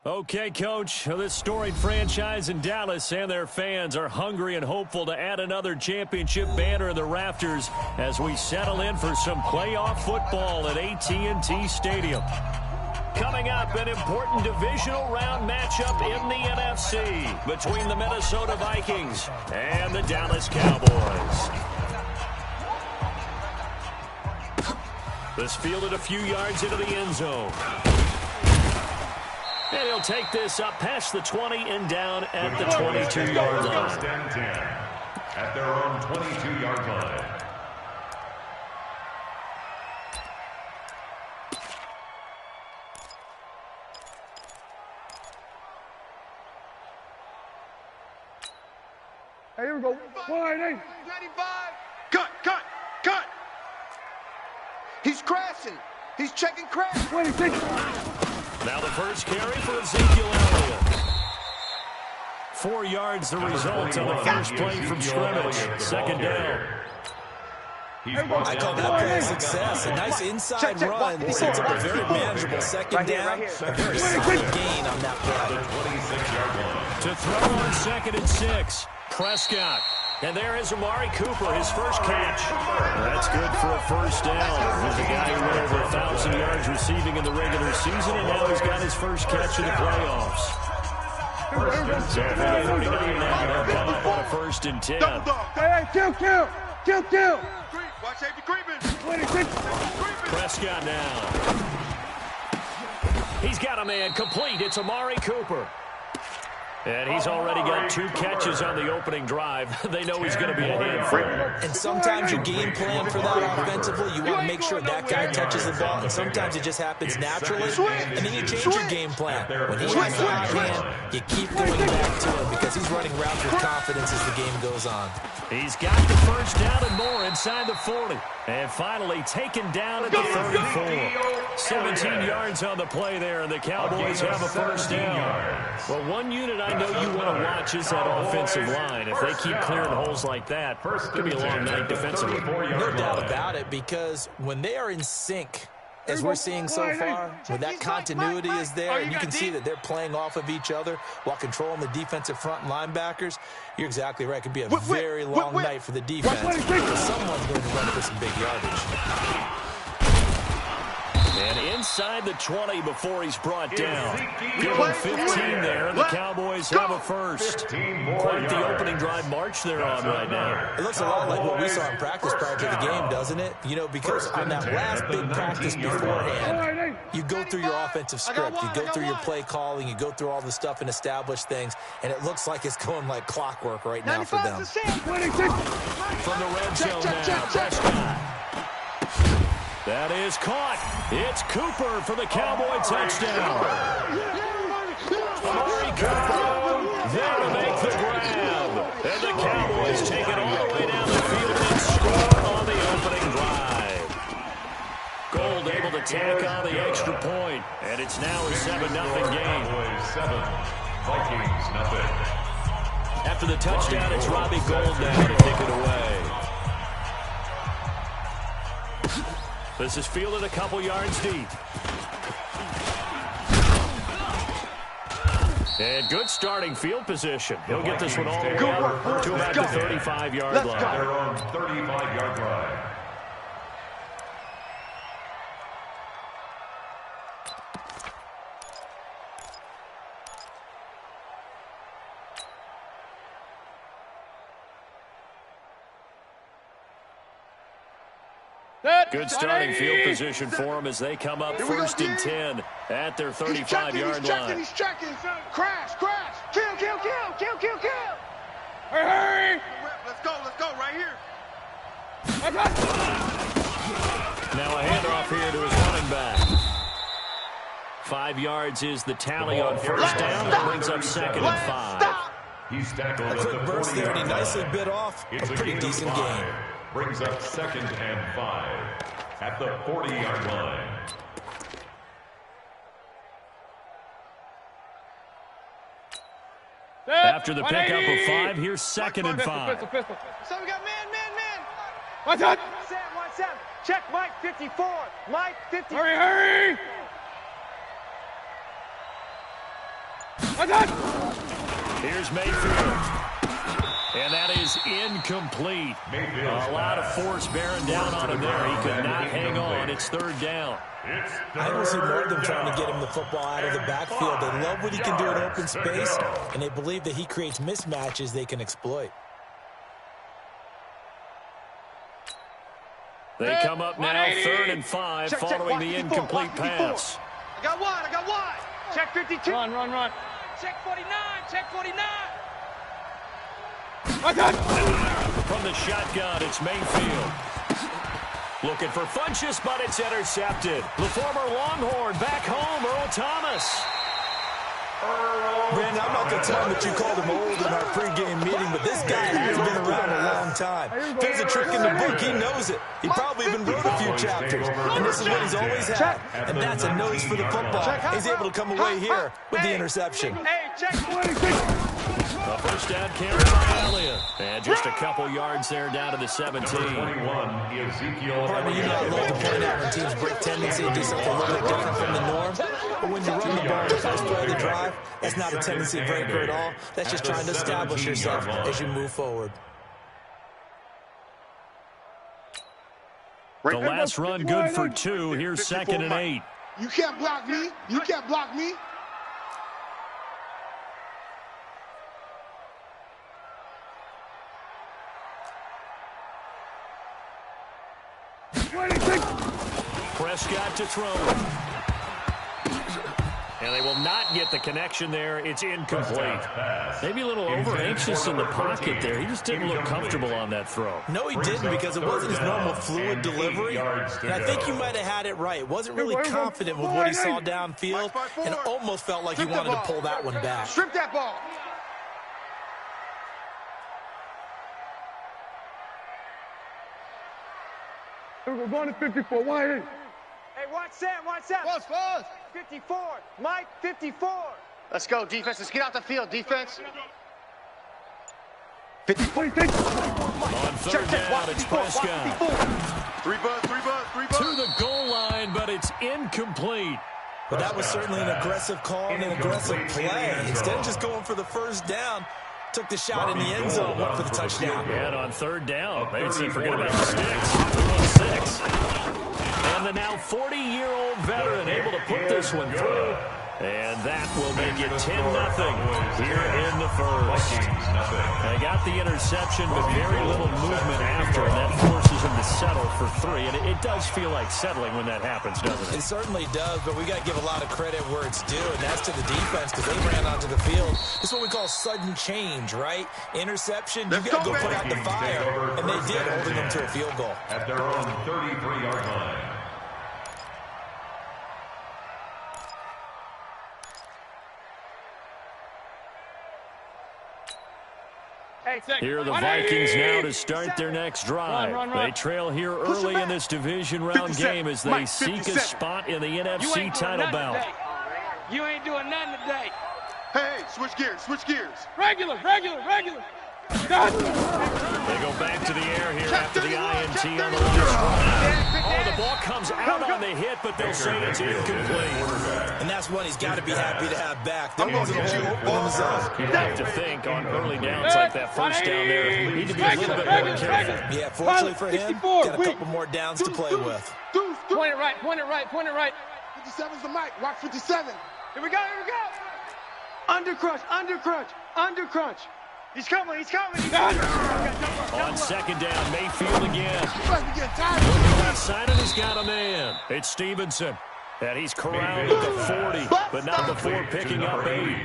Okay, Coach, this storied franchise in Dallas and their fans are hungry and hopeful to add another championship banner in the rafters as we settle in for some playoff football at AT&T Stadium. Coming up, an important divisional round matchup in the NFC between the Minnesota Vikings and the Dallas Cowboys. This fielded a few yards into the end zone. And he'll take this up past the 20 and down at the 22-yard line. First and 10 at their own 22-yard line. Hey, here we go. Wide 8. 25. Cut. He's crashing. He's checking crash. 26. Now the first carry for Ezekiel Elliott. 4 yards the result on the first play from scrimmage. Second down. I call that play a success. A nice inside run. He sets up a very manageable second down. A very solid gain on that play. To throw on 2nd and 6. Prescott. And there is Amari Cooper, his first catch. That's good for a first down. He's a guy who went over 1,000 yards receiving in the regular season, and now he's got his first catch in the playoffs. So for the 49 now, they'll come up on a 1st and 10. Hey, kill. Watch safety creeping. 26. Prescott now. He's got a man complete. It's Amari Cooper. And he's already got 2 catches on the opening drive. They know he's going to be a handful. And sometimes your game plan for that offensively, you want to make sure that guy touches the ball, and sometimes it just happens naturally, and then you change your game plan. When he has the hot hand, you keep going back to him because he's running routes with confidence as the game goes on. He's got the first down and more inside the 40. And finally taken down at the 34. 17 yards on the play there, and the Cowboys have a first down. Well, one unit I know you want to watch is that offensive line. If they keep clearing holes like that, it's going to be a long night defensively. No doubt about it, because when they are in sync, as we're seeing so far, when that continuity is there, and you can see that they're playing off of each other while controlling the defensive front linebackers, you're exactly right. It could be a very long night for the defense. Someone's going to run for some big yardage. And inside the 20 before he's brought down. Give him 15 there, and the Cowboys have a first. Quite the opening drive march they're on right now. It looks a lot like what we saw in practice prior to the game, doesn't it? You know, because on that last big practice beforehand, you go through your offensive script, you go through your play calling, you go through all the stuff and establish things, and it looks like it's going like clockwork right now for them. From the red zone now, Prescott. That is caught. It's Cooper for the Cowboy touchdown. Amari Cooper there to make the grab. And the Cowboys take it all the way down the field and score on the opening drive. Gold able to tack on the extra point, and it's now a 7-0 game. Cowboys 7, Vikings nothing. After the touchdown, it's Robbie Gould now to kick it away. This is fielded a couple yards deep. And good starting field position. He'll get this one all the way up to about the 35-yard line. Their own 35-yard line. Good starting field position for them as they come up 1st and 10 at their 35-yard line. He's checking. Crash. Kill. Hey! Let's go right here. Now a handoff here to his running back. 5 yards is the tally on first down. That brings up 2nd and 5. He's tackled A quick burst there, and he nicely bit off. A pretty decent game. Brings up 2nd and 5 at the 40-yard line. After the pickup of 5, here's 2nd and 5. So we got man. Watch out! Watch out. Check Mike 54. Mike 54. Hurry! Here's Mayfield. And that is incomplete. A lot of force bearing down on him there. He could not hang on. It's third down. I don't see more of them trying to get him the football out of the backfield. They love what he can do in open space, and they believe that he creates mismatches they can exploit. They come up now, 3rd and 5, following the incomplete pass. I got one. Check 52. Run. Check 49. Check 49. From the shotgun, it's Mayfield. Looking for Funchess, but it's intercepted. The former Longhorn back home, Earl Thomas. Brandon, I'm not going to tell him that you called him old in our pregame meeting, but this guy has been around a long time. If there's a trick in the book, he knows it. He probably even wrote a few chapters. And this is what he's always had. And that's a nose for the football. He's able to come away here with the interception. Hey, check 26. A first down carry by Elliott. And just a couple yards there down to the 17. Partner, you know I love to point out when teams break tendency and do something a little bit different from the norm. But when you run the ball the first play of the drive, that's not a tendency breaker at all. That's just trying to establish yourself as you move forward. The last run good for 2. Here's 2nd and 8. You can't block me. You can't block me. Prescott to throw. And they will not get the connection there. It's incomplete. Maybe a little over-anxious in the pocket there. He just didn't look comfortable on that throw. No, he didn't, because it wasn't his normal fluid delivery. And I think you might have had it right. Wasn't really confident with what he saw downfield and almost felt like he wanted to pull that one back. Strip that ball. We're going to 54. Wide in. Hey, watch Sam. Pause. 54. Mike, 54. Let's go, defense. Let's get out the field, defense. 26. On 3rd down, it's Prescott. 3 buzz. To the goal line, but it's incomplete. But that was certainly an aggressive call and an aggressive play. Instead of just going for the first down, took the shot in the end zone, went for the touchdown. And on 3rd down, they say forget about the sticks. 6. And the now 40-year-old veteran able to put this one through. And that will make it 10-0 here in the first. They got the interception, but very little movement after, and that forces him to settle for 3. And it does feel like settling when that happens, doesn't it? It certainly does, but we got to give a lot of credit where it's due, and that's to the defense, because they ran onto the field. This is what we call sudden change, right? Interception, you got to go put out the fire, and they did, holding them to a field goal. At their own 33-yard line. Here are the Vikings now to start their next drive. They trail here early in this division round game as they seek a spot in the NFC title bout. You ain't doing nothing today. Hey, switch gears. Regular. They go back to the air here after the INT on the last drive. Oh, the ball comes out on the hit, but they'll say it's incomplete. And that's one he's got to be happy to have back. There wasn't a whole open on the zone. You have to think on early downs like that first down there, you need to be a little bit more careful. Yeah, fortunately for him, got a couple more downs to play with. Point it right. 57's the mic. Rock 57. Here we go. Undercrunch. He's coming. On 2nd down, Mayfield again. Looking left side, and he's got a man. It's Stevenson. And he's corralled at the 40, but not before picking up 8.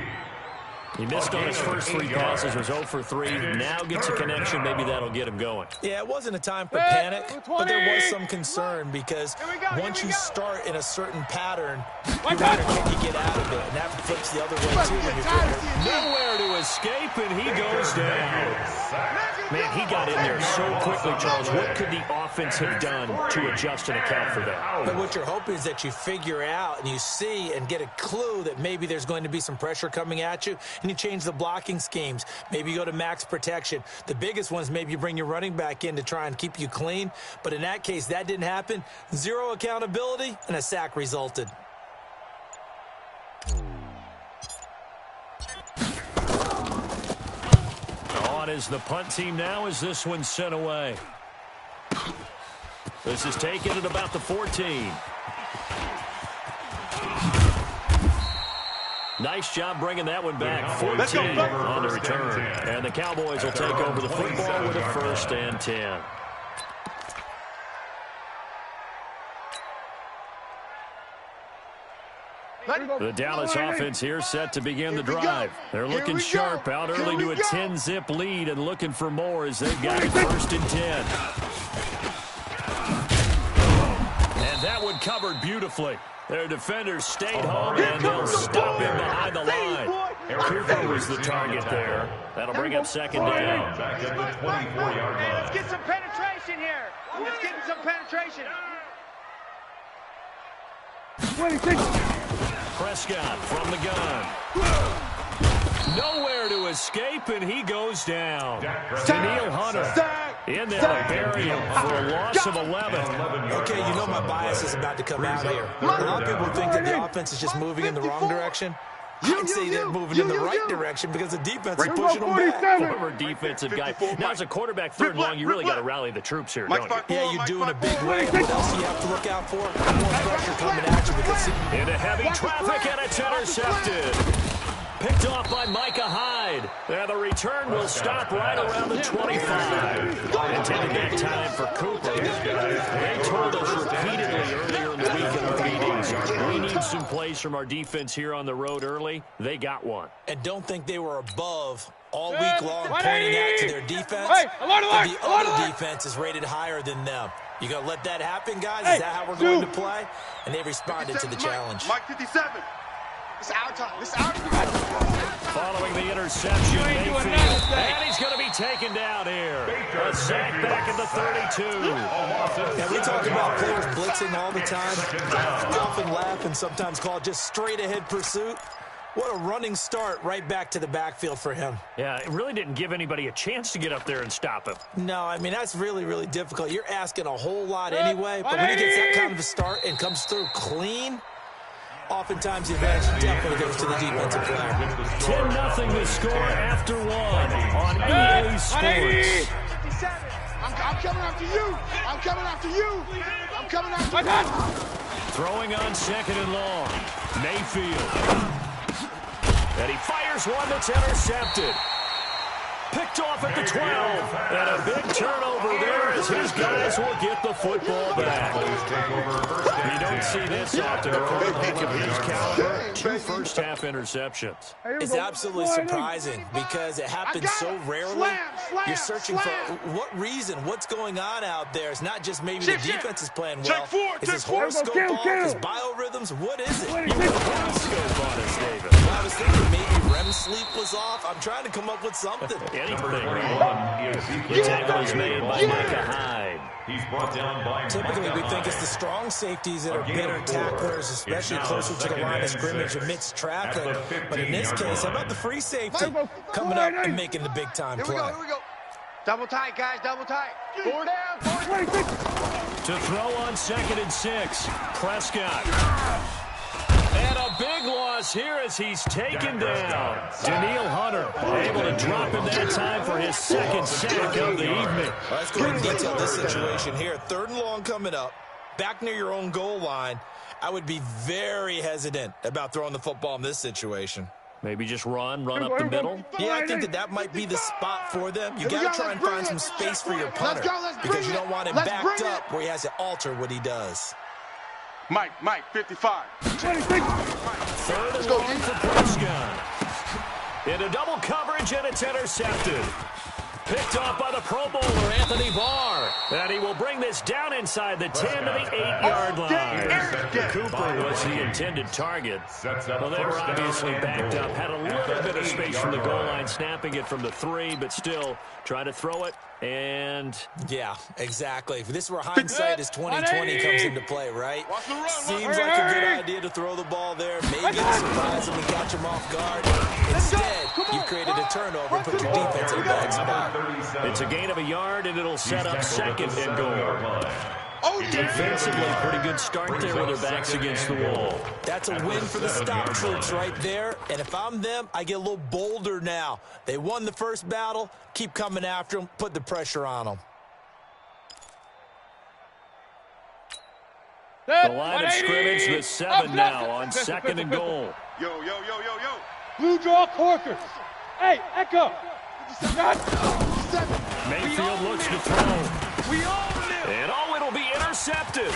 He missed on his first 3 passes, was 0 for 3. Now gets a connection. Maybe that'll get him going. Yeah, it wasn't a time for panic, but there was some concern because once you start in a certain pattern, you wonder, can you get out of it? And that flips the other way, too, when you're good. Nowhere to escape, and he goes down. Man, he got in there so quickly, Charles. What could the offense have done to adjust and account for that? But what you're hoping is that you figure out and you see and get a clue that maybe there's going to be some pressure coming at you, and you change the blocking schemes. Maybe you go to max protection. The biggest one is maybe you bring your running back in to try and keep you clean. But in that case, that didn't happen. 0 accountability, and a sack resulted. on is the punt team now as this one's sent away. This is taken at about the 14. Nice job bringing that one back. 14 on the return. And the Cowboys will take over the football with a 1st and 10. The Dallas offense here set to begin the drive. They're looking sharp, out early to a 10-zip lead and looking for more as they've got it 1st and 10. And that one covered beautifully. Their defenders stayed home, and they'll stop him behind the line. Cooper was the target there. That'll bring up 2nd down. Back at the 24-yard line. Let's get some penetration here. Let's get some penetration. Prescott from the gun. Nowhere to escape, and he goes down. Daniil Hunter in there to bury him for a loss of 11. Okay, you know my bias is about to come out here. A lot of people think that the offense is just moving in the wrong direction. I'd say they're moving in the right direction because the defense is pushing them back. Former defensive guy. Now, as a quarterback 3rd and long, you really got to rally the troops here, don't you? Yeah, you do in a big way. What else do you have to look out for? More pressure coming at you because into heavy traffic, and it's intercepted. Picked off by Micah Hyde. And the return will stop right around the 25. Intended that time for Cooper. They told us repeatedly earlier in the week in our meetings, we need some plays from our defense here on the road early. They got one. And don't think they were above all week long pointing out to their defense. But the other defense is rated higher than them. You going to let that happen, guys? Is that how we're going to play? And they responded to the challenge. Mike 57. It's our time. It's our time. Following the interception, Mayfield. And he's going to be taken down here. A sack back at the 32. Yeah, we talk about players blitzing all the time. We often laugh and sometimes call it just straight-ahead pursuit. What a running start right back to the backfield for him. Yeah, it really didn't give anybody a chance to get up there and stop him. No, I mean, that's really, really difficult. You're asking a whole lot anyway, but when he gets that kind of a start and comes through clean, oftentimes the advantage definitely goes to the defensive player. 10-0 the score after 1 on EA Sports. I'm coming after you. I'm coming after you. I'm coming after you. Throwing on 2nd and long. Mayfield. And he fires one that's intercepted. Picked off at the 12. And a big turnover there as his guys will get the football back. You don't see this often. A quarterback of his caliber, 2 first-half interceptions. It's absolutely surprising because it happens so rarely. You're searching for what reason, what's going on out there. It's not just maybe the defense is playing well. Is his horoscope off? His biorhythms? What is it? You put a horoscope on us, David. Well, I was thinking maybe REM sleep was off. I'm trying to come up with something. Anything. The tackle is made by Micah Hyde. He's brought down by Typically, we think it's the strong safeties that are better tacklers, especially closer to the line of scrimmage amidst traffic. But in this case, how about the free safety coming up and making the big-time play? Here we go. Double tight, guys, double tight. 4 down, 4 down. To throw on 2nd and 6, Prescott. And a big loss here as he's taken down. Daniil Hunter able to drop him that time for his 2nd sack of the evening. Let's go ahead and detail this situation here. 3rd and long coming up. Back near your own goal line. I would be very hesitant about throwing the football in this situation. Maybe just run up the middle. Yeah, I think that might be the spot for them. You got to try and find some space for your punter because you don't want him backed up where he has to alter what he does. Mike 55. 3rd and long for Prescott. Into double coverage, and it's intercepted. Picked off by the Pro Bowler, Anthony Barr. And he will bring this down inside the 10 to the 8-yard line. Cooper was the intended target. Well, they were obviously backed up. Had a little bit of space from the goal line, snapping it from the 3, but still trying to throw it. And yeah, exactly. This is where hindsight is 20/20 comes into play, right? Seems like a good idea to throw the ball there, maybe to surprise him and catch him off guard. Instead, you created a turnover and put your defense in a bad spot. It's a gain of a yard, and it'll set up 2nd and goal. Defensively, pretty good start there with their backs against the wall. That's a win for the stop troops right there. And if I'm them, I get a little bolder now. They won the first battle. Keep coming after them. Put the pressure on them. The line of scrimmage, the 7 now on 2nd and goal. Yo. Blue draw Corkers. Hey, Echo. Mayfield looks to throw. We all knew. And it'll be intercepted.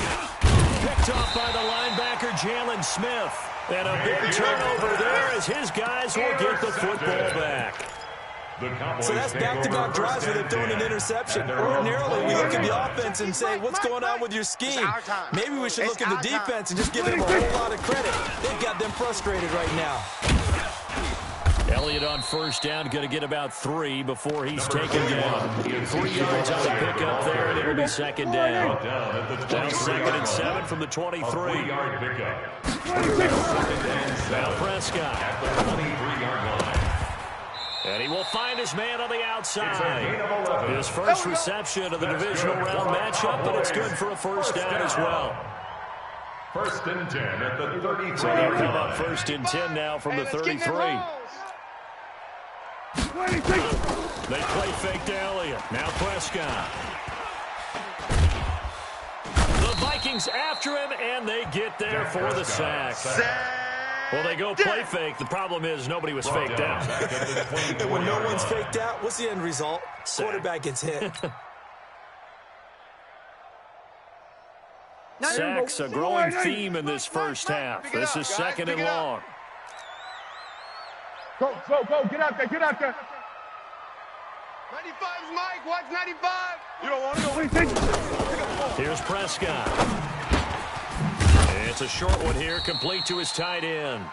Picked off by the linebacker, Jalen Smith. And a big turnover there as his guys will get the football back. So that's back-to-back drives where they're throwing an interception. Ordinarily, we look at the offense and say, what's going on with your scheme? Maybe we should look at the defense and just give them a whole lot of credit. They've got them frustrated right now. Elliott on first down, going to get about 3 before he's taken down. 3 yards on the pickup there, and it'll be 2nd down. Now 2nd and 7 from the 23. Now Prescott. At the 23-yard line. And he will find his man on the outside. His first reception of the divisional round matchup, but it's good for a first down as well. 1st and 10 at the 33. So they'll come up 1st and 10 now from the 33. They play fake to Elliott. Now Prescott. The Vikings after him, and they get there for the sack. Well, they go play fake. The problem is nobody was faked out. And when no one's faked out, what's the end result? Quarterback gets hit. Sacks, a growing theme in this first half. This is 2nd and long. Go. Get out there. 95's Mike. Watch 95. You don't want to go. Here's Prescott. It's a short one here, complete to his tight end.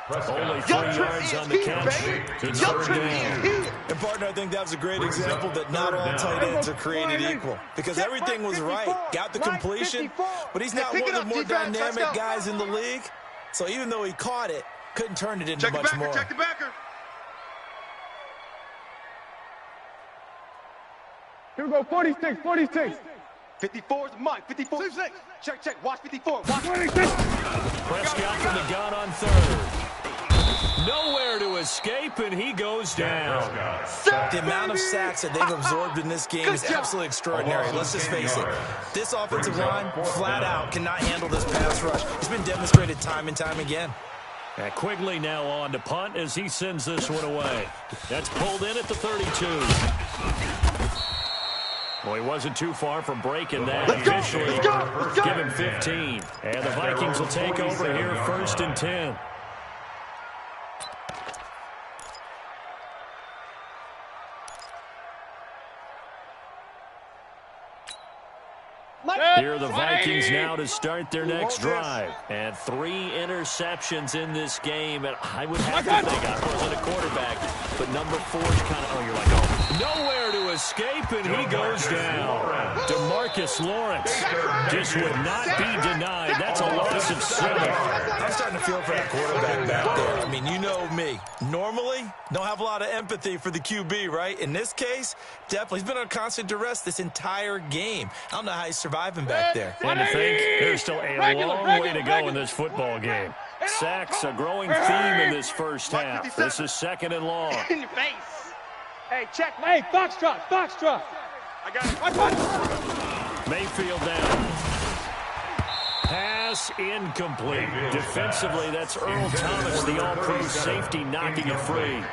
Only 3 yards on the catch. It's 3rd down. And, partner, I think that was a great example that not all tight ends are created equal. Because everything was right. Got the completion, but he's not one of the more dynamic guys in the league. So even though he caught it, couldn't turn it into much more. Check the backer. Here we go, 46. 54's Mike. 54. Check. Watch 54. Watch 26. Prescott from the gun on 3rd. Nowhere to escape, and he goes down. The amount of sacks that they've absorbed in this game is absolutely extraordinary. Let's just face it. This offensive line, flat out, cannot handle this pass rush. It's been demonstrated time and time again. And Quigley now on to punt as he sends this one away. That's pulled in at the 32. Well, he wasn't too far from breaking that. Officially, give him 15. And the Vikings will take over here 1st and 10. Here are the Vikings now to start their next drive. And 3 interceptions in this game. And I would have to think, I wasn't a quarterback, but number 4 is kind of, you're like, oh, nowhere to escape, and he goes down. DeMarcus Lawrence just would not be denied. That's a loss of 7. I'm starting to feel for that quarterback back there. I mean, you know me. Normally, don't have a lot of empathy for the QB, right? In this case, definitely. He's been on constant duress this entire game. I don't know how he's surviving back there. And to think there's still a long way to go in this football game. Sacks, a growing theme in this first half. This is 2nd and long. in your face. Hey, check. Hey, Foxtrot. I got it. Mayfield down. Pass incomplete. Defensively, that's Earl Thomas, the all-pro safety, knocking it free.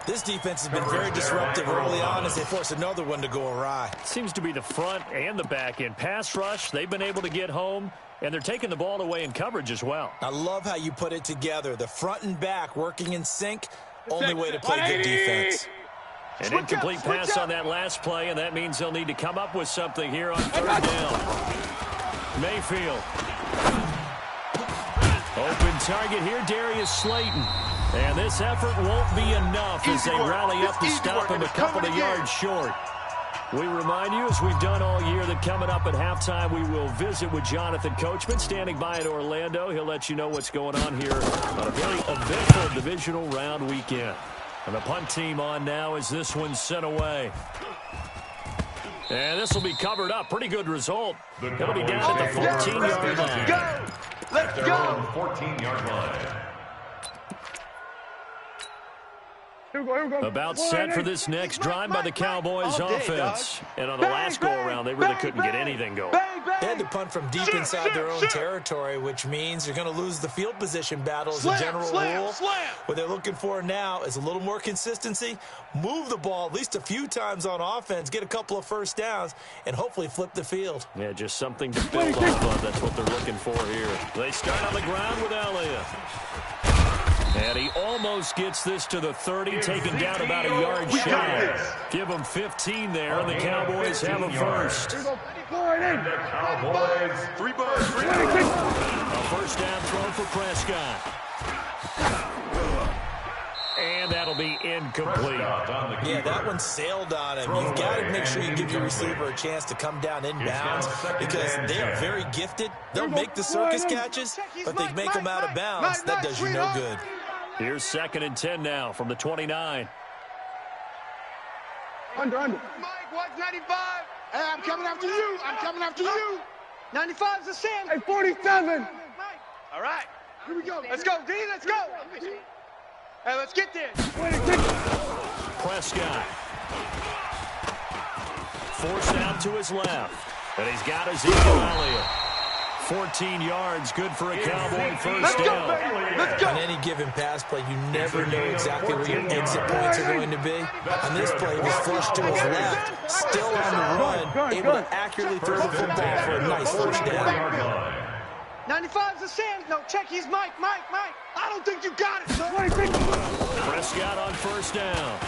This defense has been very disruptive early on as they force another one to go awry. Seems to be the front and the back end. Pass rush, they've been able to get home, and they're taking the ball away in coverage as well. I love how you put it together. The front and back working in sync, only way to play good defense. An incomplete pass on that last play, and that means they'll need to come up with something here on 3rd down. Mayfield. Open target here, Darius Slayton. And this effort won't be enough as they rally up to stop him a couple of yards short. We remind you, as we've done all year, that coming up at halftime, we will visit with Jonathan Coachman, standing by in Orlando. He'll let you know what's going on here on a very eventful divisional round weekend. And the punt team on now as this one's sent away. And this will be covered up. Pretty good result. It'll be down at the 14-yard line. Go! Let's go! 14-yard line. Here we go. About set for this next drive by the Cowboys offense. And on the last go-around, they really couldn't get anything going. They had to punt from deep inside their own territory, which means you're going to lose the field position battle as a general rule. What they're looking for now is a little more consistency, move the ball at least a few times on offense, get a couple of first downs, and hopefully flip the field. Yeah, just something to build off of. That's what they're looking for here. They start on the ground with Elliott. And he almost gets this to the 30, taken down about a yard shy. Give him 15 there, and the Cowboys have a first. And the Cowboys, 3 balls. A first down throw for Prescott. And that'll be incomplete. Yeah, that one sailed on him. You've got to make sure you give your receiver a chance to come down inbounds because they are very gifted. They'll make the circus catches, but they make them out of bounds. That does you no good. Here's 2nd and 10 now from the 29. Under. Mike, watch 95. Hey, I'm coming after you. I'm coming after you. 95's a sin. Hey, 47. Mike. All right. Here we go. Let's go, D. Let's go. Hey, let's get there. 26. Prescott. Forced out to his left. And he's got Ezekiel Elliott. 14 yards, good for a Cowboy first down. Let's go. On any given pass play, you never know exactly where your exit points are going to be. On this play, he was flushed to his left, still on the run, able to accurately throw the football for a nice first down. 95's a sin. No, check. He's Mike. I don't think you got it, son. 26. Prescott on first down.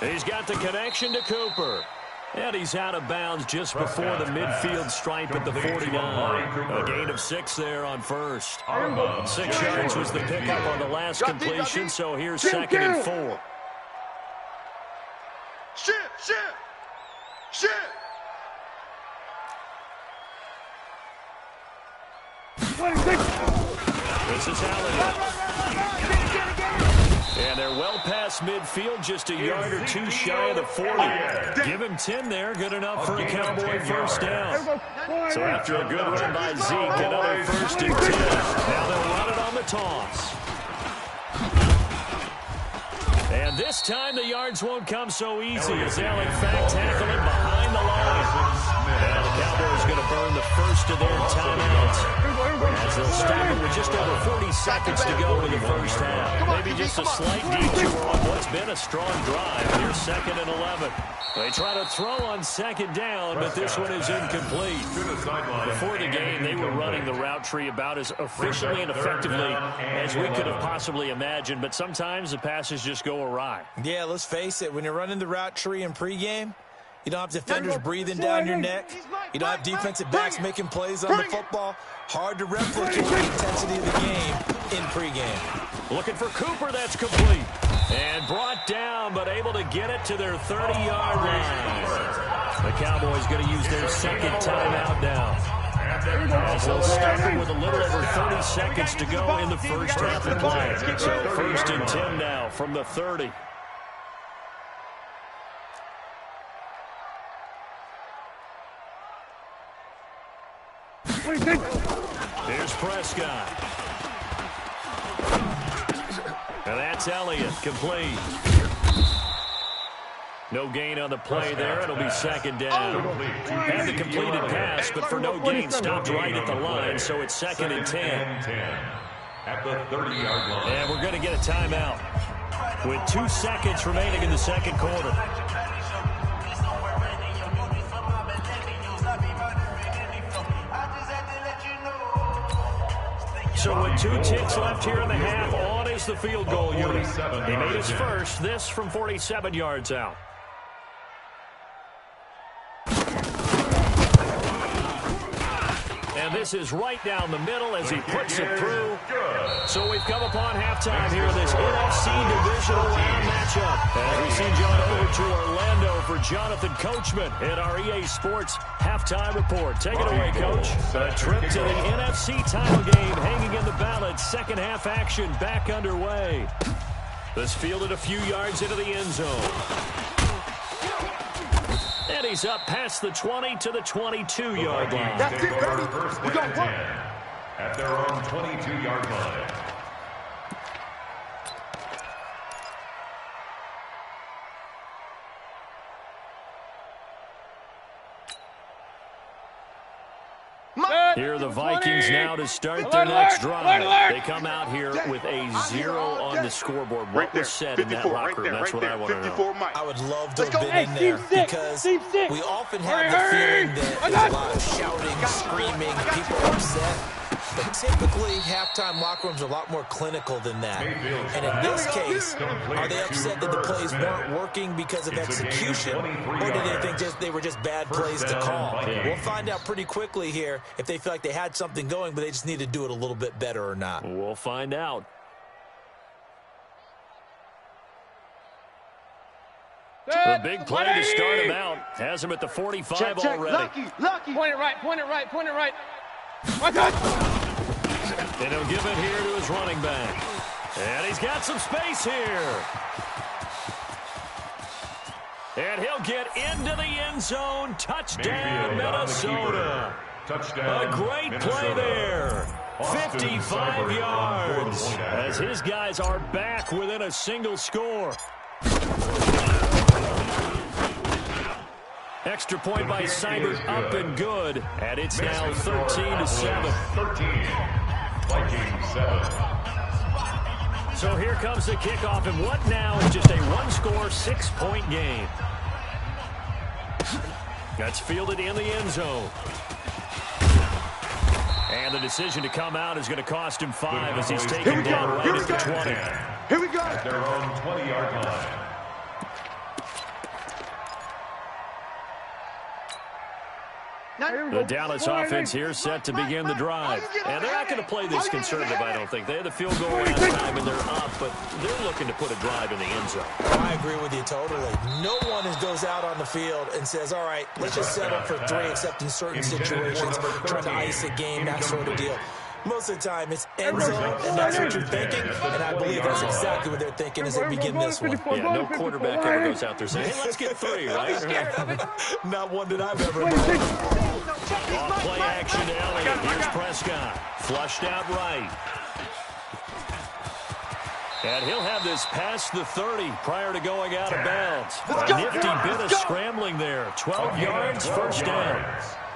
He's got the connection to Cooper. And he's out of bounds just before the midfield stripe at the 49. A gain of 6 there on first. 6 yards was the pickup on the last completion, so here's 2nd and 4. Shit. 26. This is Elliott. And they're well past midfield, just a yard or 2 shy of the 40. Give him 10 there, good enough for a Cowboy first down. So after a good run by Zeke, another 1st and 10. Now they'll run it on the toss. And this time the yards won't come so easy as they'll in fact tackle it behind the line. And the Cowboys going to burn the first of their timeouts. As they'll stop it with just over 40 seconds to go in the first half. Maybe just a slight detour on what's been a strong drive. Here's 2nd and 11. They try to throw on 2nd down, but this one is incomplete. Before the game, they were running the route tree about as efficiently and effectively as we could have possibly imagined, but sometimes the passes just go awry. Yeah, let's face it. When you're running the route tree in pregame, you don't have defenders breathing down your neck. You don't have defensive backs making plays on the football. Hard to replicate the intensity of the game in pregame. Looking for Cooper, that's complete. And brought down, but able to get it to their 30-yard line. The Cowboys going to use their 2nd timeout now. As they'll stop it with a little over 30 seconds to go in the first half of play. So 1st and 10 now from the 30. Here's Prescott. And that's Elliott, complete. No gain on the play there. It'll be 2nd down. Had the completed pass, but for no gain, stopped right at the line, so it's 2nd and 10. At the 30-yard line. And we're going to get a timeout with 2 seconds remaining in the 2nd quarter. So with 2 ticks left here in the half, on is the field goal unit. He made his first, this from 47 yards out. And this is right down the middle as he puts it through. So we've come upon halftime here in this NFC Divisional Round matchup. As we send John over to Orlando for Jonathan Coachman in our EA Sports Halftime Report. Take it away, Coach. A trip to the NFC title game hanging in the balance. 2nd half action back underway. This fielded a few yards into the end zone. carries up past the 20 to the 22-yard line. That's it, baby. We got one. At their own 22-yard line. Here are the Vikings now to start their next drive. They come out here with a 0 on the scoreboard. What was said in that locker room? That's what I want to know. I would love to have been in there because we often have the feeling that there's a lot of shouting, screaming, people upset. But typically, halftime locker rooms are a lot more clinical than that. And in this case, are they upset that the plays weren't working because of execution, or do they think they were just bad plays to call? We'll find out pretty quickly here if they feel like they had something going, but they just need to do it a little bit better or not. We'll find out. The big play to start him out. Has him at the 45 already. Lucky. Point it right. My God. And he'll give it here to his running back. And he's got some space here. And he'll get into the end zone. Touchdown, Minnesota. Touchdown, a great play there. 55 yards as his guys are back within a single score. Extra point by Seibert up and good. And it's now 13-7. 13. Vikings 7. So here comes the kickoff, and what now is just a one-score, 6-point game. That's fielded in the end zone. And the decision to come out is going to cost him 5 as he's taken down right at the 20. Here we go. At their own 20-yard line. The Dallas offense here set to begin the drive. And they're not going to play this conservative, I don't think. They had the field goal last time, and they're up, but they're looking to put a drive in the end zone. I agree with you totally. No one goes out on the field and says, all right, let's just settle for 3, except in certain situations, trying to ice a game, that sort of deal. Most of the time, it's end zone, and that's what you're thinking, and I believe that's exactly what they're thinking as they begin this one. Yeah, no quarterback ever goes out there saying, hey, let's get 3, right? Not one that I've ever known. Off play action to Elliott. Here's Prescott. Flushed out right. And he'll have this past the 30 prior to going out of bounds. A nifty bit of scrambling there. 12 yards, first down.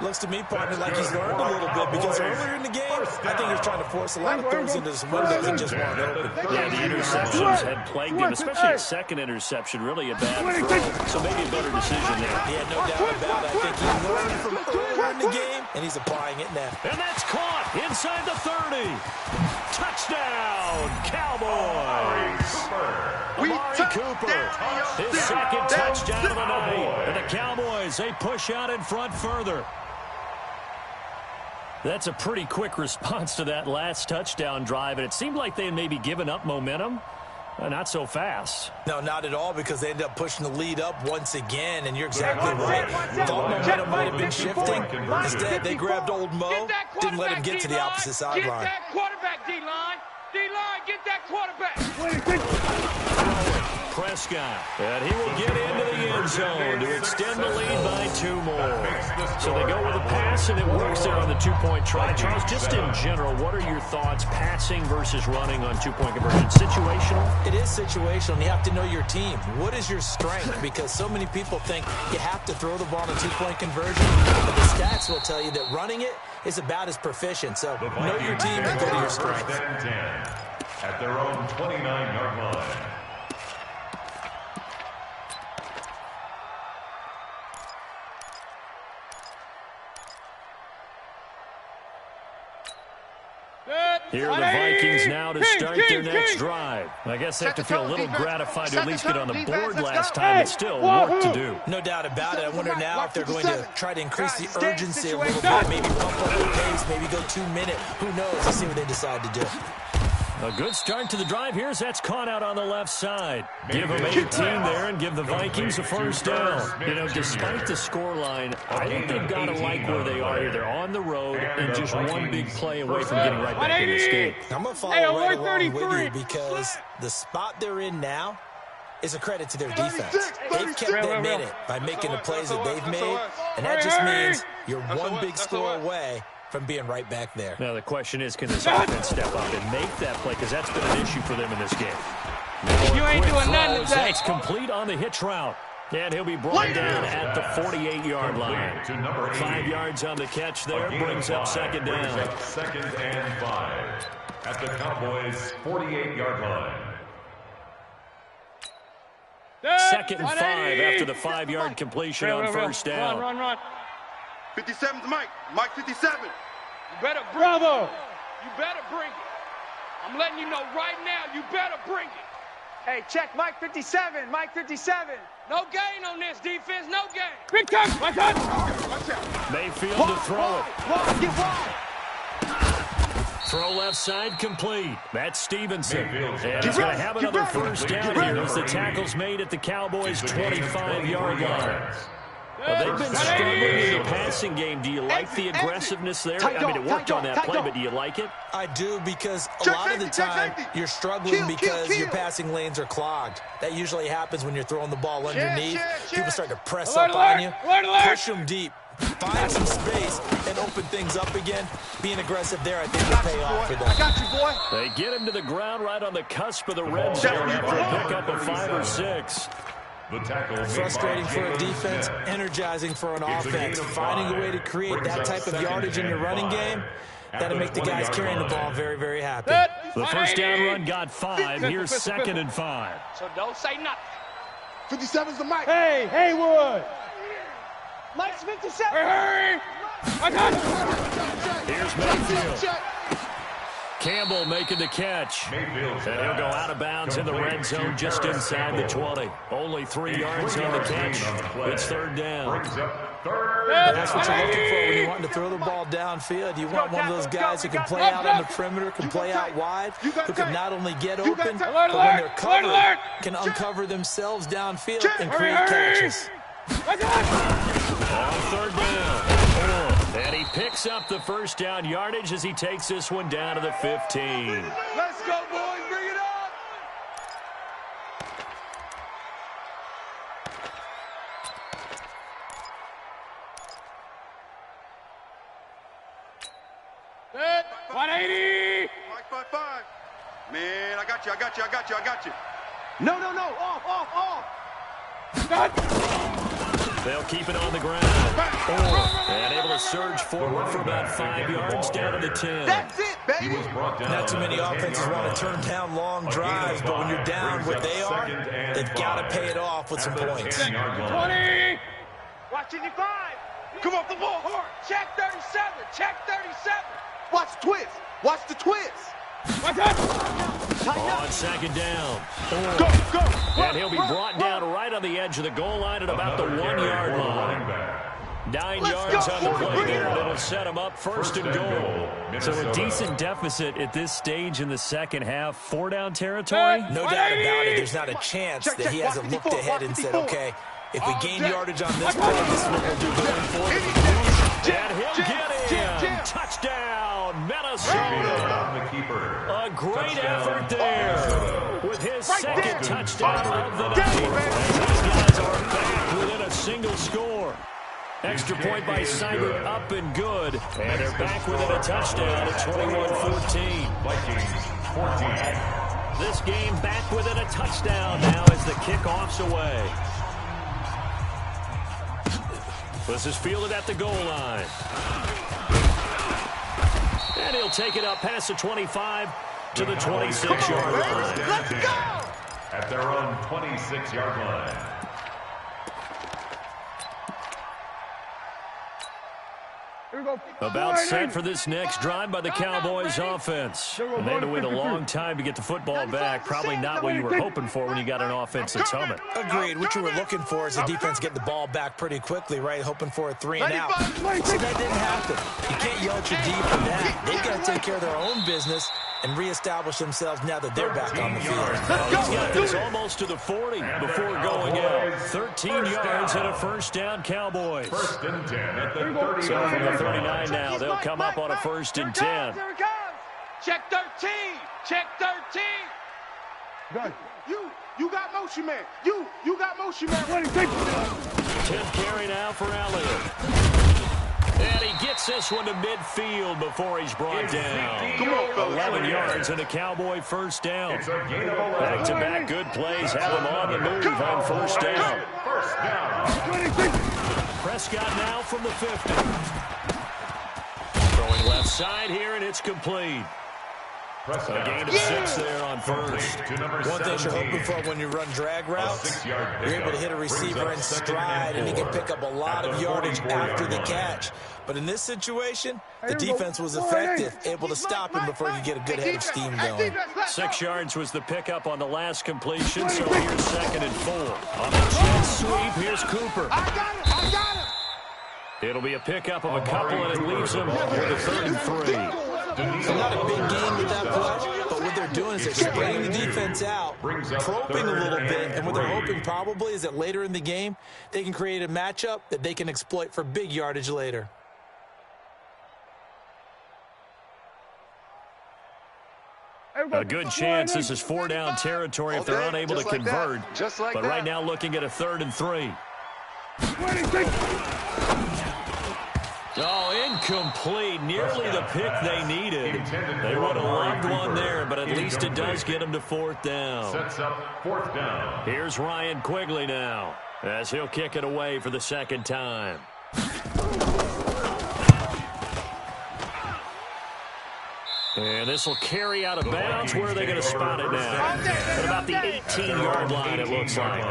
Looks to me, partner, like he's learned a little bit because earlier in the game, I think he was trying to force a lot of throws into his windows and just weren't open. Yeah, the interceptions had plagued him, especially a second interception, really a bad throw. So maybe a better decision there. Yeah, no doubt about it. I think he learned from earlier in the game, and he's applying it now. And that's caught inside the 30. Touchdown, Cowboys. Amari Cooper, his second touchdown of the night. And the Cowboys, they push out in front further. That's a pretty quick response to that last touchdown drive, and it seemed like they had maybe given up momentum. Not so fast. No, not at all, because they ended up pushing the lead up once again, and you're exactly right. Thought momentum might have been shifting. Instead, they grabbed old Mo, didn't let him get to the opposite sideline. Get that quarterback, D-line. D-line, get that quarterback. Prescott, and he will get into the end zone to extend the lead by 2 more. So they go with a pass, and it works there on the 2-point try. Charles, just in general, what are your thoughts passing versus running on 2-point conversion? Situational? It is situational. You have to know your team. What is your strength? Because so many people think you have to throw the ball in a 2-point conversion, but the stats will tell you that running it is about as proficient. So know your team and go to your strength. At their own 29-yard line. Here are the Vikings now to start their next drive. I guess they have to feel a little gratified to at least get on the board last time, but still work to do. No doubt about it. I wonder now if they're going to try to increase the urgency a little bit, maybe bump up the pace, maybe go 2-minute. Who knows? Let's see what they decide to do. A good start to the drive. Here's that's caught out on the left side. Give them 18 there and give the Vikings a first down. You know, despite the scoreline, I think they've got to like where they are here. They're on the road and just one big play away from getting right back in this game. I'm going to follow right along with you because the spot they're in now is a credit to their defense. They've kept them in it by making the plays that they've made, and that just means you're one big score away from being right back there. Now the question is, can this offense step up and make that play? Because that's been an issue for them in this game. You ain't doing nothing today. That's complete on the hitch route. And he'll be brought down at the 48-yard line. 5 yards on the catch there, brings up second down. Second and 5 at the Cowboys' 48-yard line. Second and 5 after the 5-yard completion on first down. Run. 57's Mike. Mike 57. You better bring it. You better bring it. I'm letting you know right now, you better bring it. Hey, check Mike 57. Mike 57. No gain on this defense, no gain. Big time. My touch. Mayfield to throw it. Get wide. Throw left side complete. That's Stevenson. And he's going to have another first down here as the tackle's made at the Cowboys' 25-yard line. Well, they've been struggling in the passing game. Do you like the aggressiveness there? I mean, it worked on that play, but do you like it? I do, because a lot of the time you're struggling because your passing lanes are clogged. That usually happens when you're throwing the ball underneath. People start to press up on you. Push them deep. Find some space and open things up again. Being aggressive there, I think, will pay off for them. I got you, boy. They get him to the ground right on the cusp of the red zone after a pickup of 5 or 6. Frustrating for a defense, energizing for an offense. Finding a way to create that type of yardage in your running game, that'll make the guys carrying the ball very, very happy. The first down run got 5. Here's second and 5. So don't say nothing. 57's the Mike. Hey, Haywood. Mike's 57. Hurry. My touch. Here's Mayfield. Campbell making the catch. And he'll go out of bounds in the red zone just inside the 20. Only 3 yards on the catch. It's third down. That's what you're looking for when you're wanting to throw the ball downfield. You want one of those guys who can play out on the perimeter, can play out wide, who can not only get open, but when they're covered, can uncover themselves downfield and create catches. On third down. And he picks up the first down yardage as he takes this one down to the 15. Let's go, boys. Bring it up. Set. 180. Mike 5. Man, I got you. No. Off. They'll keep it on the ground. And able to surge forward for about 5 yards down to the 10. That's it, baby. Not too many offenses want to turn down long drives, but when you're down where they are, they've got to pay it off with some points. 20. Watch 55. Come off the ball hard. Check 37. Watch the twist. My touch. On second down. Go. And he'll be brought down right on the edge of the goal line at about the 1-yard line. 9 yards on the play there. That'll set him up first and goal. So a decent deficit at this stage in the second half. 4-down territory? No doubt about it. There's not a chance that he hasn't looked ahead and said, okay, if we gain yardage on this play, this is what we'll do going forward. And he'll get him. Touchdown, Minnesota. A great effort there with his second touchdown of the night. And these guys are back within a single score. Extra point by Seibert up and good. And they're back within a touchdown at 21-14. This game back within a touchdown now as the kickoff's away. This is fielded at the goal line. And he'll take it up past the 25 to the 26-yard line. Let's go. At their own 26-yard line. Here we go. About set for this next drive by the Cowboys offense. And they had to wait a long time to get the football back. Probably not what you were hoping for when you got an offense that's humming. Agreed. What you were looking for is the defense get the ball back pretty quickly, right? Hoping for a 3 and out. So that didn't happen. You can't yell at your D for that. They've got to take care of their own business and reestablish themselves now that they're back on the field. He's got this almost to the 40 before going out. 13 yards and a first down, Cowboys. First and 10 at the 30. So from the 39 now, they'll come up on a first and 10. Here it comes. Check 13. Good. You got motion, man. You got motion, man. 10th carry now for Elliott. And he gets this one to midfield before he's brought down. Come on, fellas. 11 yards and a Cowboy first down. Back-to-back good plays have him on the move on first down. Prescott now from the 50. Throwing left side here, and it's complete. A gain of 6 there on first. One thing you're hoping for when you run drag routes, you're able to hit a receiver in stride, and he can pick up a lot of yardage after the catch. But in this situation, the defense was effective, able to stop him before you get a good head of steam going. 6 yards was the pickup on the last completion, so here's 2nd and 4. On the jet sweep, here's Cooper. I got him. It'll be a pickup of a couple, and it leaves him with a 3rd and 3. It's not a big game with that play, but what they're doing is they're spreading the defense out, probing a little bit, and what they're hoping probably is that later in the game, they can create a matchup that they can exploit for big yardage later. A good chance this is 4-down territory if they're unable to convert. But right now looking at a 3rd and 3. Oh, incomplete. Nearly the pick they needed. They would have loved one there, but at least it does get them to 4th down. Sets up 4th down. Here's Ryan Quigley now, as he'll kick it away for the 2nd time. And this will carry out of bounds. Where are they going to spot it now? At about the 18-yard line, it looks like.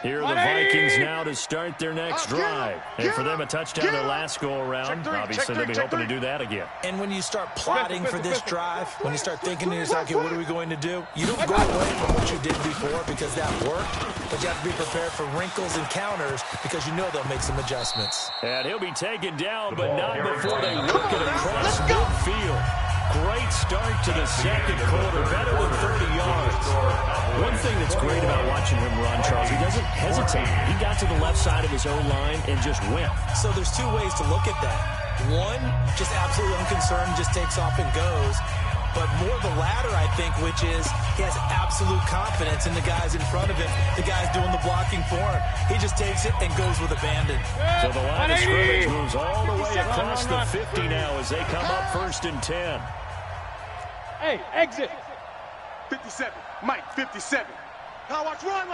Here are the Vikings now to start their next drive. And for them, a touchdown their last go-around. Obviously, they'll be hoping to do that again. And when you start plotting for this drive, when you start thinking to yourself, okay, what are we going to do? You don't go away from what you did before because that worked, but you have to be prepared for wrinkles and counters because you know they'll make some adjustments. And he'll be taken down, but not before they work it across midfield. Great start to the 2nd quarter, better than 30 yards. One thing that's great about watching him run, Charles, he doesn't hesitate. He got to the left side of his own line and just went. So there's 2 ways to look at that. One, just absolutely unconcerned, just takes off and goes. But more the latter, I think, which is he has absolute confidence in the guys in front of him, the guys doing the blocking for him. He just takes it and goes with abandon. So the line of scrimmage moves all the way across the 50 now as they come up 1st and 10. Hey, exit. 57. Mike, 57. Now watch run.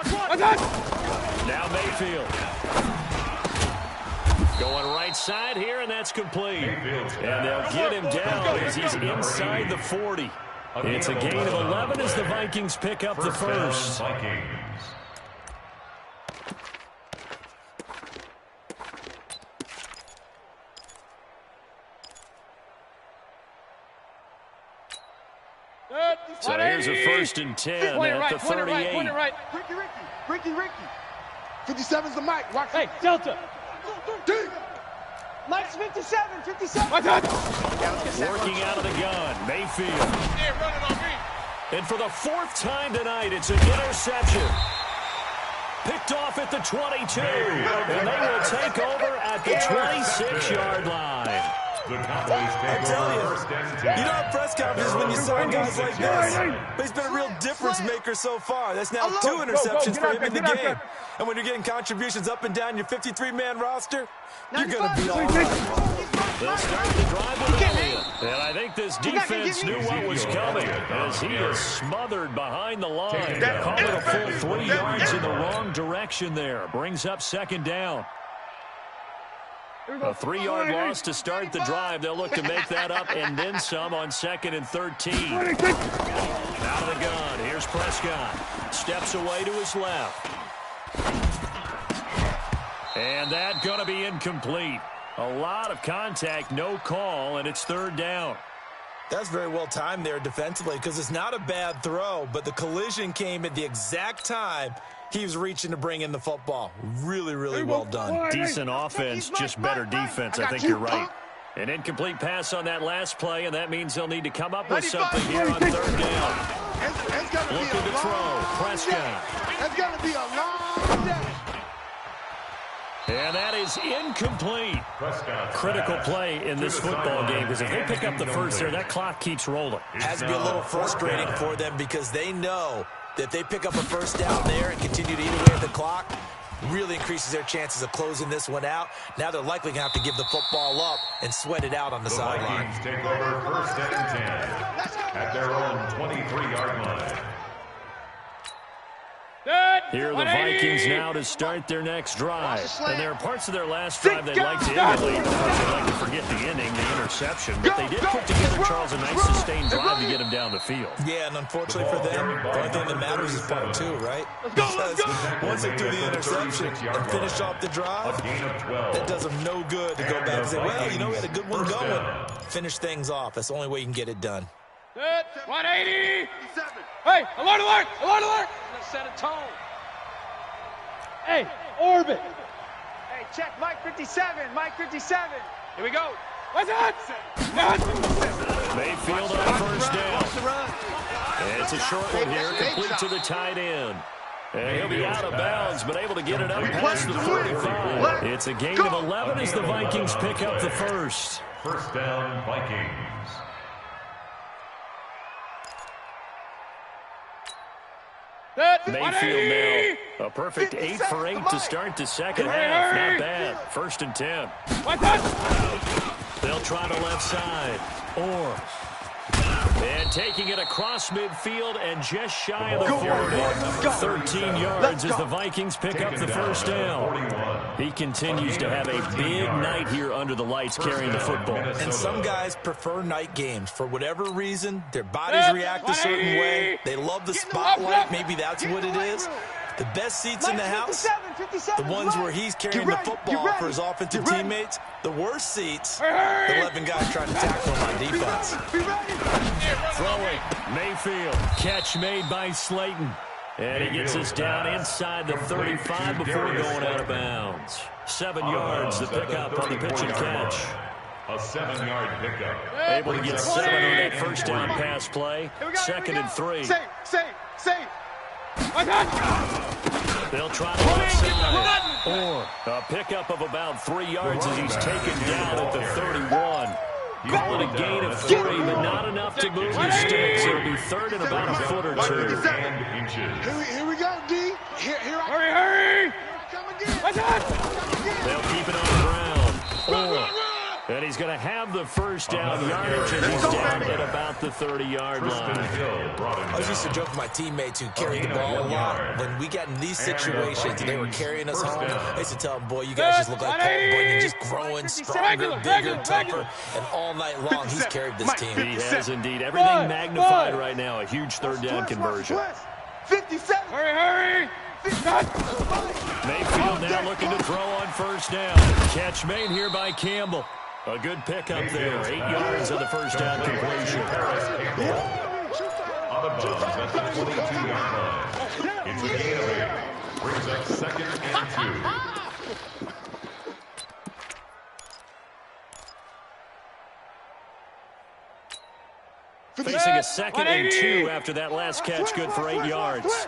Now Mayfield. Going right side here, and that's complete. And they'll get him down as he's inside the 40. It's a gain of 11 as the Vikings pick up the first. So here's a 1st and 10 at the 38. Ricky. 57's the Mike. Watch hey, Delta. Mike's 57. Watch out. Working out of the gun, Mayfield. Yeah, running on me. And for the 4th time tonight, it's an interception. Picked off at the 22. And they will take over at the 26-yard line. I tell you, you don't have press conferences when you sign guys like this. But he's been a real difference maker so far. That's now 2 interceptions for him in the game. And when you're getting contributions up and down your 53-man roster, you're going to be all right. They'll start the drive with Elliott. And I think this defense knew what was coming as he is smothered behind the line. Call it a full 3 yards in the wrong direction there. Brings up 2nd down. A 3-yard loss to start the drive. They'll look to make that up and then some on 2nd and 13. Out of the gun. Here's Prescott. Steps away to his left. And that's going to be incomplete. A lot of contact, no call, and it's 3rd down. That's very well timed there defensively because it's not a bad throw, but the collision came at the exact time he was reaching to bring in the football. Really, really well done. Decent offense, just better defense. I think you're right. An incomplete pass on that last play, and that means they'll need to come up with something here on 3rd down. Looking to throw. Prescott. It's going to be a long day. And that is incomplete. Critical play in this football game, because if they pick up the first there, that clock keeps rolling. Has to be a little frustrating for them because they know that if they pick up a first down there and continue to eat away at the clock, really increases their chances of closing this one out. Now they're likely going to have to give the football up and sweat it out on the sideline. Vikings take over first and 10 at their own 23-yard line. Here are the Vikings now to start their next drive. And there are parts of their last drive they'd like to emulate. They'd like to forget the ending, the interception. But they did put together, Charles, a nice sustained drive to get him down the field. Yeah, and unfortunately for them, the only thing that matters is part two, right? Because once they do the interception and finish off the drive, that does them no good to go back and say, well, you know, we had a good one going. Finish things off. That's the only way you can get it done. 180! Hey, alert, alert, alert, alert! Let's set a tone. Hey, orbit. Hey, check Mike 57, Mike 57. Here we go. What's that? Mayfield on first down. And it's a short one here, complete to the tight end. And he'll be out of bounds, but able to get it up past the 45. It's a gain of 11 as the Vikings pick up the first. First down, Vikings. Mayfield now, a perfect 8 for 8 to start the second half. Not bad. First and 10. They'll try the left side. And taking it across midfield and just shy of the 40. 13 yards as the Vikings pick up the first down. He continues to have a big night here under the lights carrying the football. And some guys prefer night games. For whatever reason, their bodies react a certain way. They love the spotlight. Maybe that's what it is. The best seats in the house, the ones where he's carrying the football for his offensive teammates. The worst seats, the 11 guys trying to tackle him on defense. Throwing, Mayfield. Catch made by Slayton. And he gets us down inside the 35 before going out of bounds. 7 yards, the pickup on the pitch and catch. A 7-yard pickup. Able to get 7 on that first down pass play. Second and 3. Safe. They'll try to outside. Or a pickup of about 3 yards as he's taken down at the 31. Call it a gain of 3, but not enough to move the sticks. It'll be third and about a foot or 2. Here we go, D. Hurry! Come again. They'll keep it on the ground. And he's going to have the first down yardage, and he's down at about the 30-yard line. I was used to joke with my teammates who carry the ball a lot. When we got in these situations and they were carrying us home, I used to tell them, boy, you guys just look like Paul Bunyan, just growing stronger, bigger, tougher. And all night long, he's carried this team. He has indeed. Everything magnified right now. A huge third down conversion. 57. Hurry! Mayfield now looking to throw on first down. Catch made here by Campbell. A good pickup there. 8 yards on the first down completion. On the buzz at the 22-yard line. It's a gain of 8. Brings up second and 2. Facing a second and 2 after that last catch, good for 8 yards.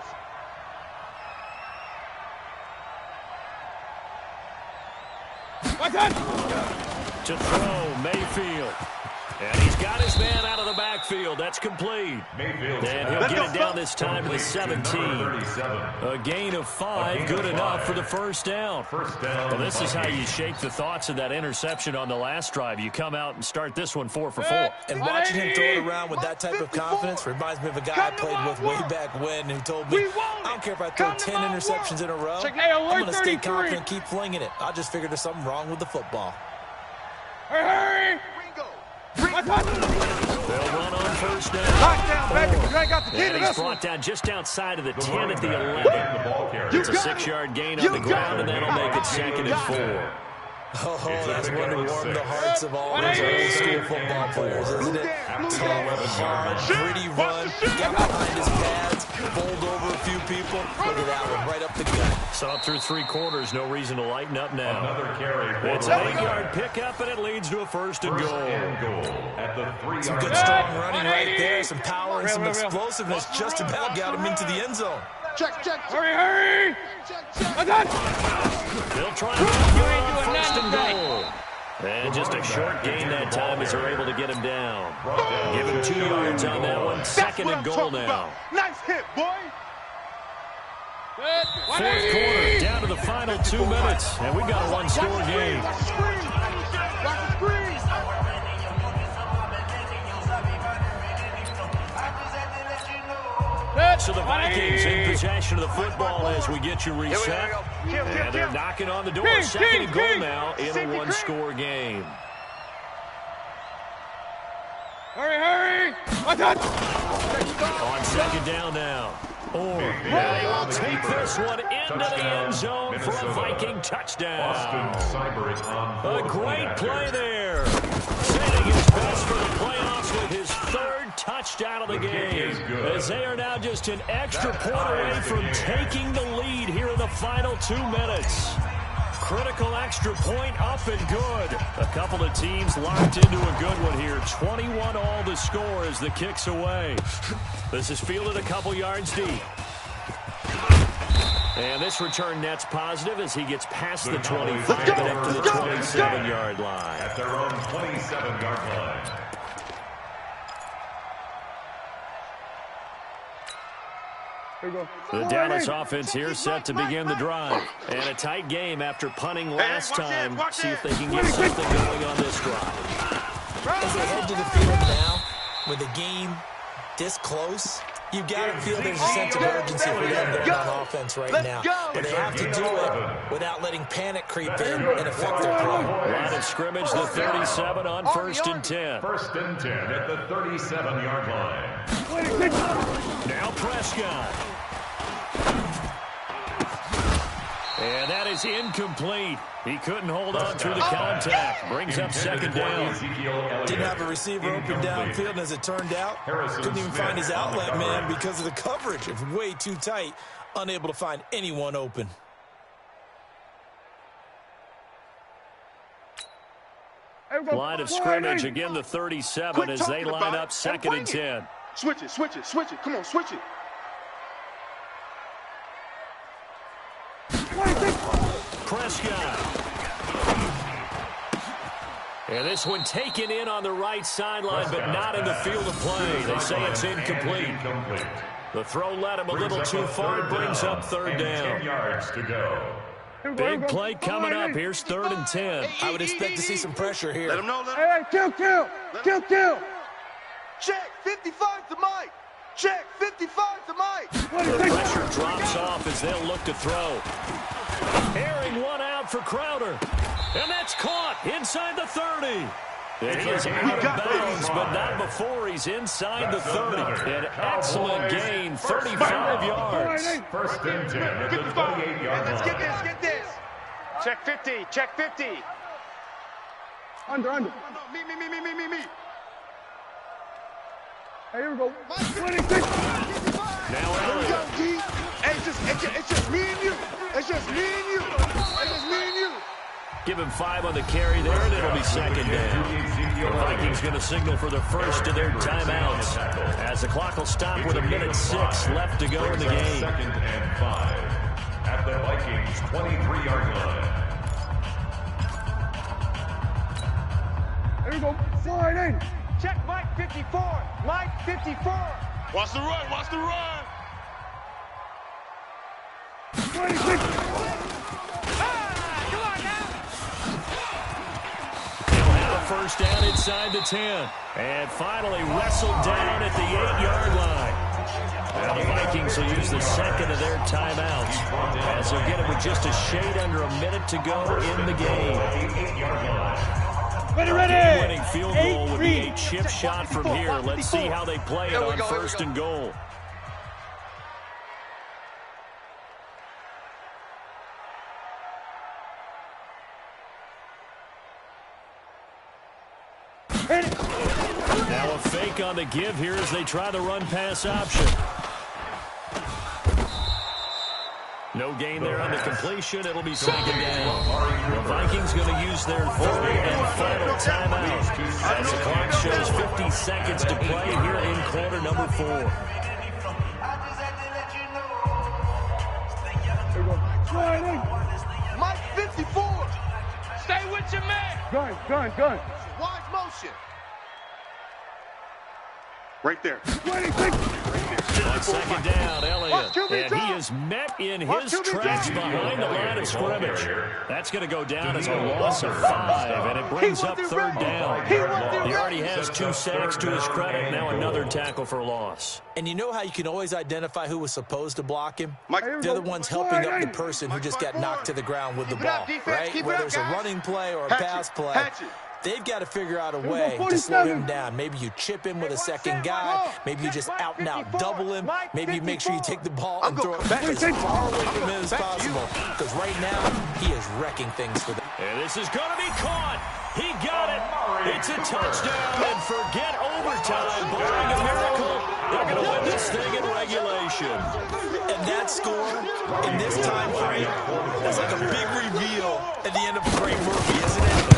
To throw, Mayfield. And he's got his man out of the backfield. That's complete. And he'll get it down this time to the 17. A gain of 5, good enough for the first down. Well, this is how you shake the thoughts of that interception on the last drive. You come out and start this one 4 for 4. And watching him throw it around with that type of confidence reminds me of a guy I played with way back when who told me, I don't care if I throw 10 interceptions in a row, I'm going to stay confident and keep flinging it. I just figured there's something wrong with the football. Hurry! They'll run on first down. Lockdown, baby. You ain't got the key to And he's this one. brought down just outside of the 10 at the 11. It's a 6-yard gain on the ground, and that'll make it second and 4. Oh, that's one to warm the hearts of all those old school football players, isn't it? Tough, hard, gritty run, got behind his pads, bowled over a few people. Look at that one, right up the gut. So up through 3 quarters, no reason to lighten up now. Another carry. It's an 8-yard pickup, and it leads to a first and goal. At the 3-yard Some good strong running right there, some power and some explosiveness just about got him into the end zone. Check. Hurry! Check. They'll try to get first and goal. And just a short gain that time as they're able to get him down. Give him 2 yards on that one. Second and goal now. Nice hit, boy. Fourth quarter, down to the final 2 minutes. And we've got a one-score game. Watch the screen. So the Vikings in possession of the football as we get you reset. And they're knocking on the door. Second and goal now in a one-score game. Hurry! On second down now. They will take this one into the end zone for a Viking touchdown. A great play there. Setting his best for the playoffs with his third touchdown of the game. As they are now just an extra point away from taking the lead here in the final 2 minutes. Critical extra point up and good. A couple of teams locked into a good one here. 21-all the score as the kick's away. This is fielded a couple yards deep. And this return net's positive as he gets past the 25 and up to the 27-yard line. At their own 27-yard line. The Dallas offense here set to begin the drive. And a tight game after punting last time. See if they can get something going on this drive. As they head to the field now, with the game this close, you've got to feel there's a sense of urgency for them going on offense right now. But they have to do it without letting panic creep in and affect their play. Line of scrimmage, the 37 on 1st and 10. 1st and 10 at the 37-yard line. Now Prescott. And that is incomplete. He couldn't hold on through the contact. Brings up second down. Didn't have a receiver open downfield, and as it turned out, couldn't even find his outlet man because of the coverage. It's way too tight, unable to find anyone open. Line of scrimmage, again the 37 as they line up 2nd and 10. Switch it. Come on, switch it. Prescott. And this one taken in on the right sideline, but not in the field of play. They say it's incomplete. The throw led him a little too far. It brings up 3rd down. 10 yards to go. Big play coming up. Here's 3rd and 10. I would expect to see some pressure here. Let him know. Hey, kill! Check, 55 to Mike. Check, 55 to Mike. The pressure drops off as they'll look to throw. Airing one out for Crowder. And that's caught inside the 30. And he is out of bounds, but not before he's inside the 30. An excellent gain, 35 yards. 1st and 10 at the 28-yard line. Let's get this. Check 50. Under. Me. Hey, here we go. 26. Now Here we go, Elliott. G. It's just me and you. It's just me and you. Give him 5 on the carry there, and it'll be 2nd down. The Vikings going to signal for the first of their timeouts as the clock will stop with 1:06 left to go in the game. 2nd and 5 at the Vikings' 23-yard line. Here we go. Slide in. Check Mike 54. Mike 54. Watch the run. 26. First down inside the 10. And finally wrestled down at the 8-yard line. Now the Vikings will use the second of their timeouts as they'll get it with just a shade under a minute to go in the game. Ready. Winning field goal would be a chip shot from here. Let's see how they play it on 1st and goal. Now a fake on the give here as they try the run-pass option. No gain there on the completion. It'll be 2nd down. The Vikings going to use their 3rd and final timeout as the clock shows 50 seconds to play here in quarter number 4. Gun. Wise motion. Right there. 26. On second down, Elliott. And he is met in his tracks behind the line of scrimmage. That's going to go down as a loss of 5, and it brings up third down. He already has 2 sacks to his credit. Now another tackle for loss. And you know how you can always identify who was supposed to block him? Mike, They're the ones helping up the person who just got knocked to the ground with the ball, right? Whether it's a running play or a pass play. They've got to figure out a way to slow him down. Maybe you chip him with a second guy. Maybe you just out and out double him. Maybe you make sure you take the ball and throw it as far away from him as possible. Because right now, he is wrecking things for them. And this is going to be caught. He got it. It's a touchdown. And forget overtime. Barring a miracle, they're going to win this thing in regulation. And that score in this time frame, that's like a big reveal at the end of a great movie, isn't it?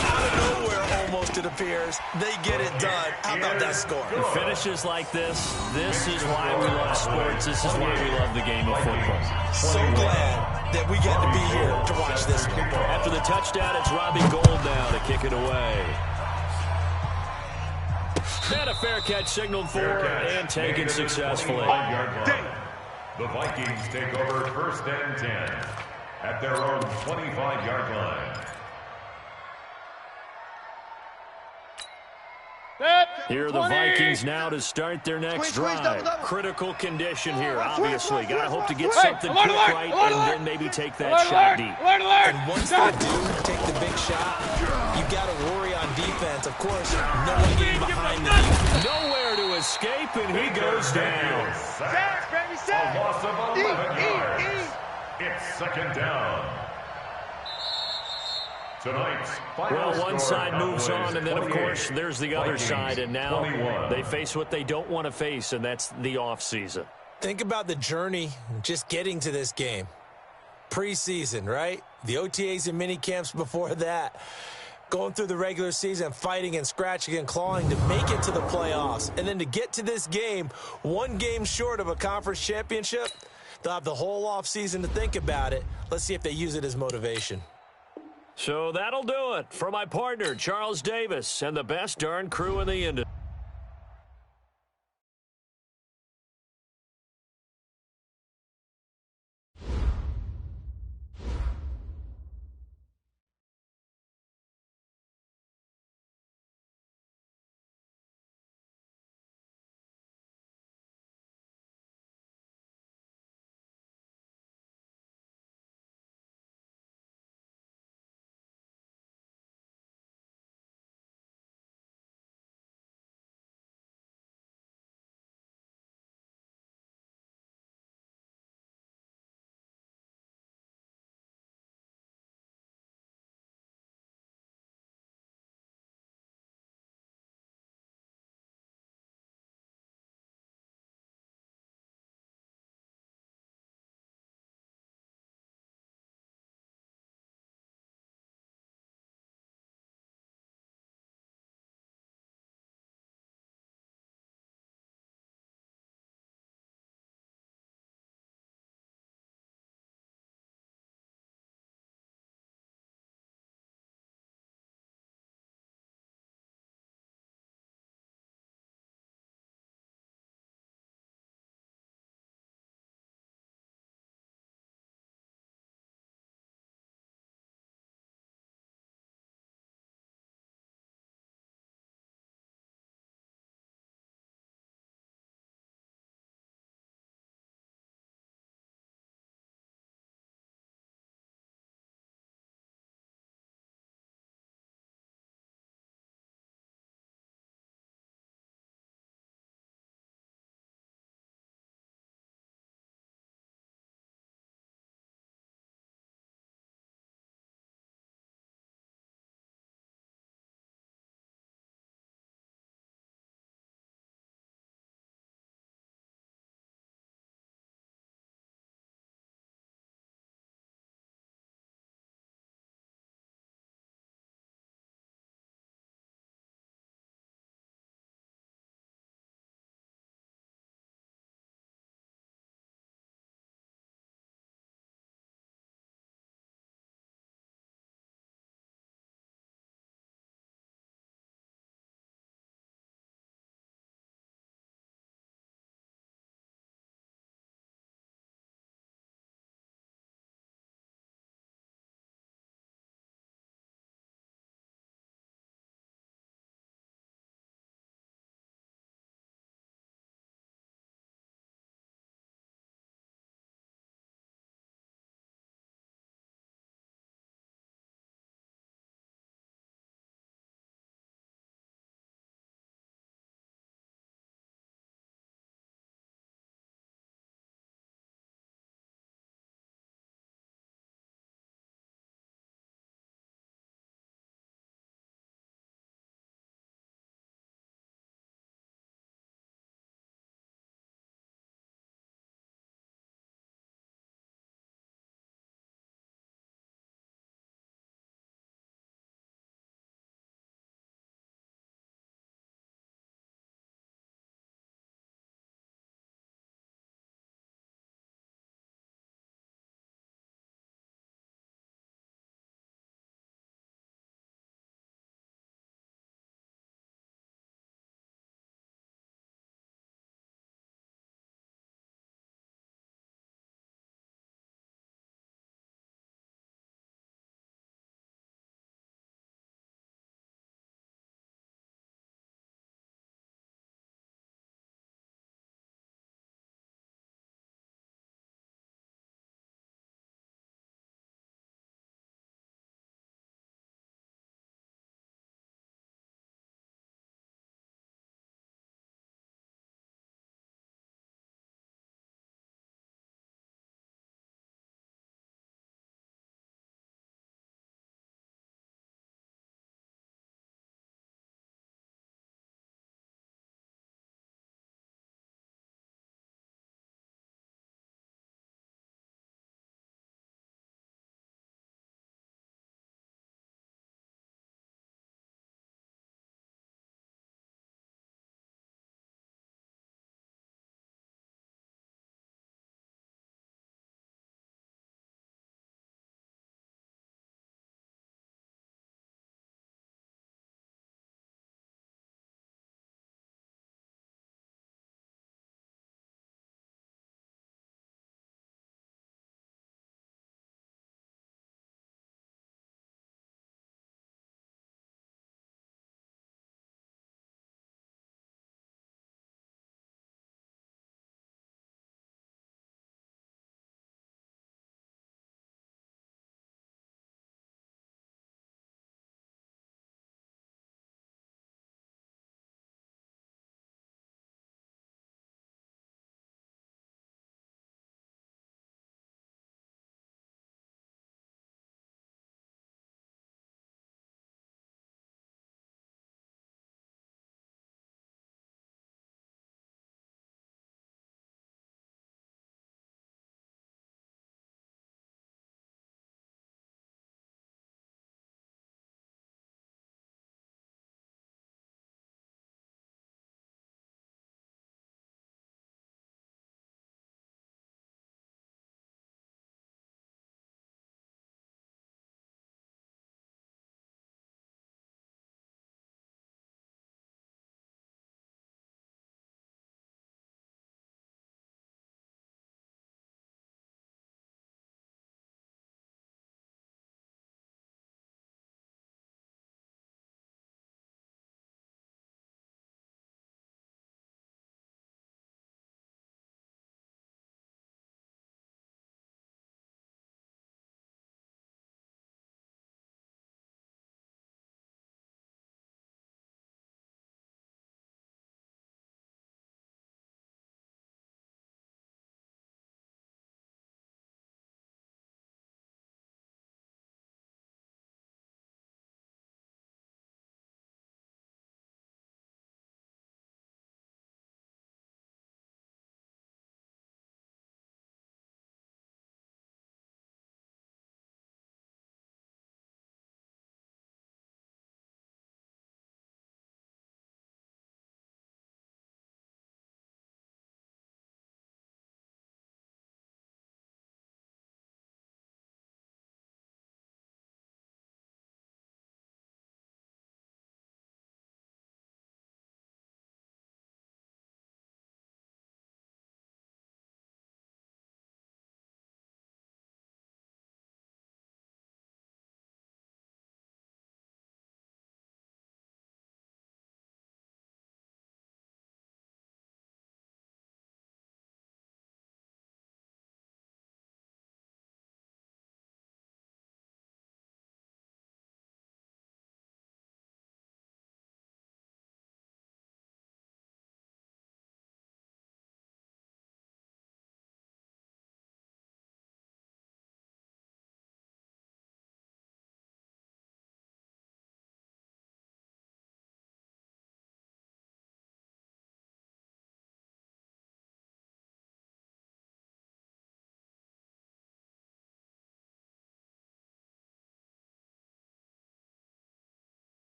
Out of nowhere, almost, it appears. They get it done. How about that score? Finishes like this is why we love sports. This is why we love the game of football. So glad that we get to be here to watch this one. After the touchdown, it's Robbie Gould now to kick it away. And a fair catch signaled for and taken successfully. The Vikings take over 1st and 10 at their own 25-yard line. Here are the Vikings now to start their next drive. Critical condition here, obviously. Got to hope to get something quick right and then maybe take that shot deep. And once they do take the big shot, you got to worry on defense. Of course, no one getting behind the defense. Nowhere to escape, and he goes down. A loss of 11 yards. It's 2nd down. Tonight's Well, one side moves on, and then, of course, there's the other side, and now 21. they face what they don't want to face, and that's the offseason. Think about the journey just getting to this game. Preseason, right? The OTAs and mini camps before that. Going through the regular season, fighting and scratching and clawing to make it to the playoffs. And then to get to this game, 1 game short of a conference championship, they'll have the whole offseason to think about it. Let's see if they use it as motivation. So that'll do it for my partner, Charles Davis, and the best darn crew in the industry.